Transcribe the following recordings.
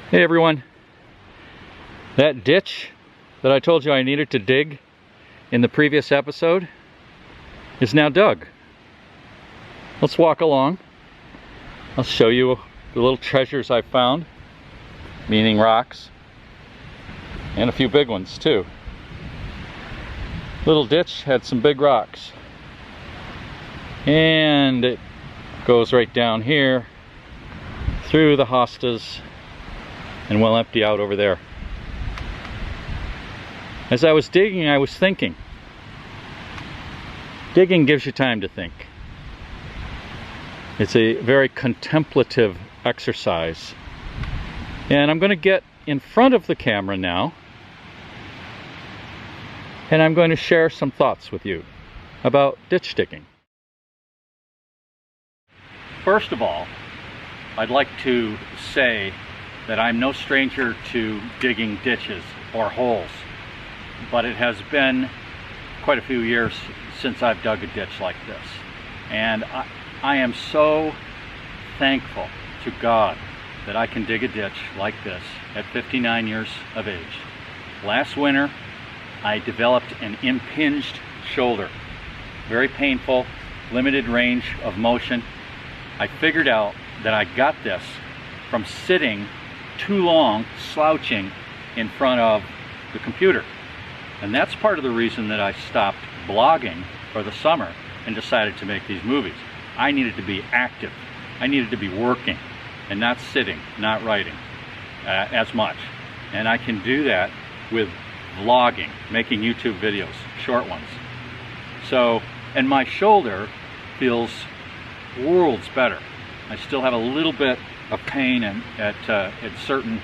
Hey everyone, that ditch that I told you I needed to dig in the previous episode is now dug. Let's walk along. I'll show you the little treasures I found, meaning rocks, and a few big ones too. Little ditch had some big rocks, and it goes right down here through the hostas and will empty out over there. As I was digging, I was thinking. Digging gives you time to think. It's a very contemplative exercise. And I'm going to get in front of the camera now, and I'm going to share some thoughts with you about ditch digging. First of all, I'd like to say that I'm no stranger to digging ditches or holes, but it has been quite a few years since I've dug a ditch like this. And I am so thankful to God that I can dig a ditch like this at 59 years of age. Last winter, I developed an impinged shoulder. Very painful, limited range of motion. I figured out that I got this from sitting too long, slouching in front of the computer. And that's part of the reason that I stopped blogging for the summer and decided to make these movies. I needed to be active. I needed to be working and not sitting, not writing as much. And I can do that with vlogging, making YouTube videos, short ones. So, and my shoulder feels worlds better. I still have a little bit of pain at certain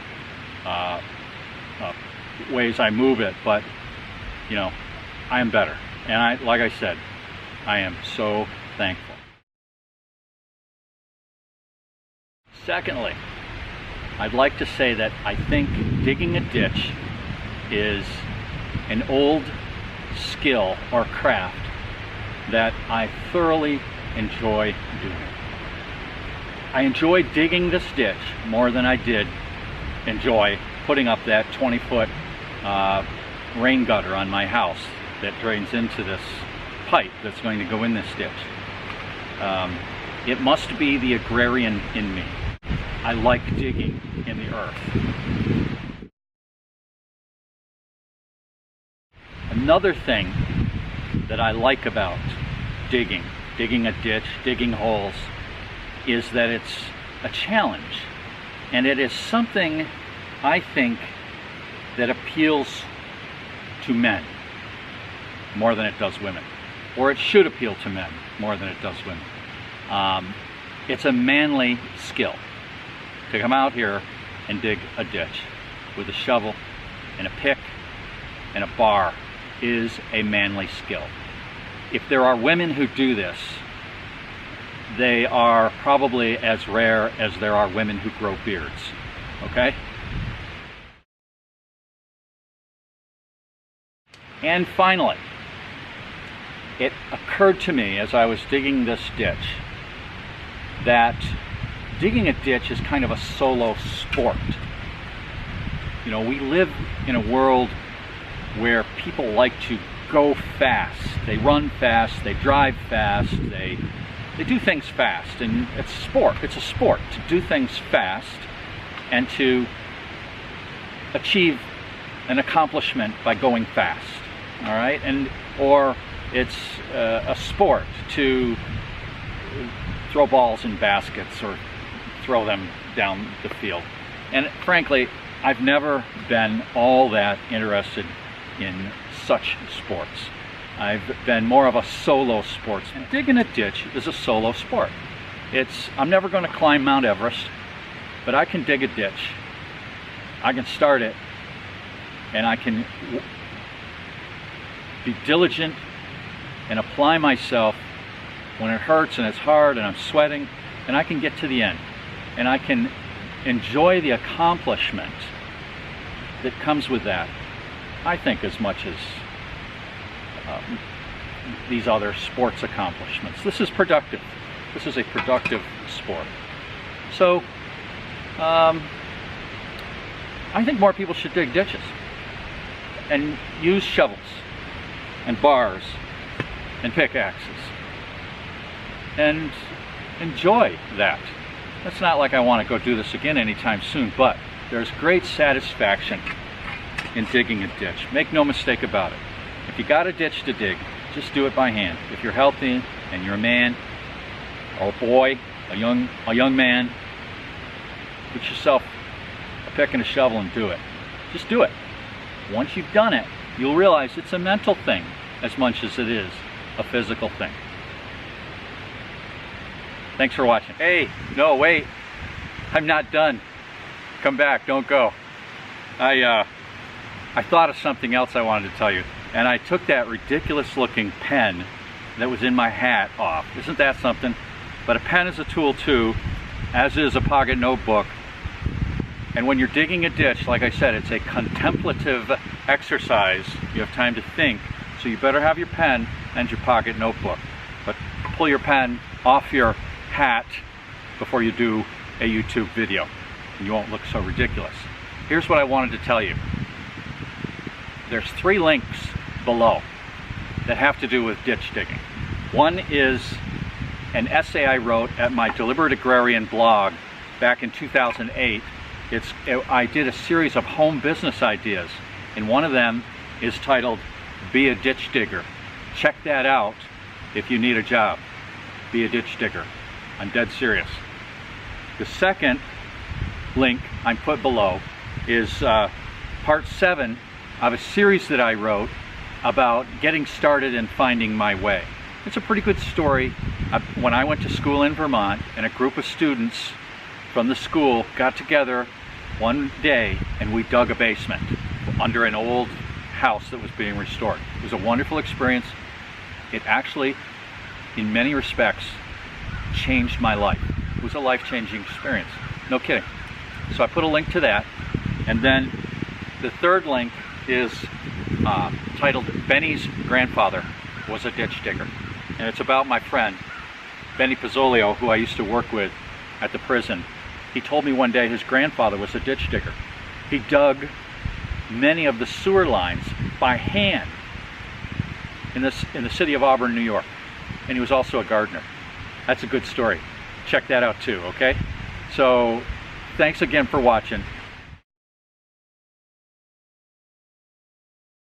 ways I move it, but you know, I am better. And like I said, I am so thankful. Secondly, I'd like to say that I think digging a ditch is an old skill or craft that I thoroughly enjoy doing. I enjoy digging this ditch more than I did enjoy putting up that 20-foot rain gutter on my house that drains into this pipe that's going to go in this ditch. It must be the agrarian in me. I like digging in the earth. Another thing that I like about digging a ditch, digging holes, is that it's a challenge, and it is something I think that appeals to men more than it does women, or it should appeal to men more than it does women. It's a manly skill to come out here and dig a ditch with a shovel and a pick and a bar is a manly skill. If there are women who do this, they are probably as rare as there are women who grow beards, okay? And finally, it occurred to me as I was digging this ditch that digging a ditch is kind of a solo sport. You know, we live in a world where people like to go fast. They run fast, they drive fast, they do things fast, and it's sport. It's a sport to do things fast and to achieve an accomplishment by going fast. All right, or it's a sport to throw balls in baskets or throw them down the field. And frankly, I've never been all that interested in such sports. I've been more of a solo sportsman. Digging a ditch is a solo sport. I'm never going to climb Mount Everest, but I can dig a ditch. I can start it, and I can be diligent and apply myself when it hurts and it's hard and I'm sweating, and I can get to the end. And I can enjoy the accomplishment that comes with that, I think, as much as these other sports accomplishments. This is productive. This is a productive sport. So I think more people should dig ditches and use shovels and bars and pickaxes and enjoy that. It's not like I want to go do this again anytime soon, but there's great satisfaction in digging a ditch. Make no mistake about it. If you got a ditch to dig, just do it by hand. If you're healthy and you're a man or a boy, a young man, get yourself a pick and a shovel and do it. Just do it. Once you've done it, you'll realize it's a mental thing as much as it is a physical thing. Thanks for watching. Hey, no, wait. I'm not done. Come back, don't go. I thought of something else I wanted to tell you, and I took that ridiculous looking pen that was in my hat off. Isn't that something? But a pen is a tool too, as is a pocket notebook. And when you're digging a ditch, like I said, it's a contemplative exercise. You have time to think, so you better have your pen and your pocket notebook. But pull your pen off your hat before you do a YouTube video, and you won't look so ridiculous. Here's what I wanted to tell you. There's 3 links below that have to do with ditch digging. One is an essay I wrote at my Deliberate Agrarian blog back in 2008. I did a series of home business ideas, and one of them is titled Be a Ditch Digger. Check that out if you need a job. Be a ditch digger. I'm dead serious. The second link I put below is part 7 of a series that I wrote about getting started and finding my way. It's a pretty good story. When I went to school in Vermont, and a group of students from the school got together one day and we dug a basement under an old house that was being restored. It was a wonderful experience. It actually, in many respects, changed my life. It was a life-changing experience. No kidding. So I put a link to that. And then the third link is titled Benny's Grandfather Was a Ditch Digger. And it's about my friend, Benny Pizzolio, who I used to work with at the prison. He told me one day his grandfather was a ditch digger. He dug many of the sewer lines by hand in the city of Auburn, New York. And he was also a gardener. That's a good story. Check that out too, okay? So thanks again for watching.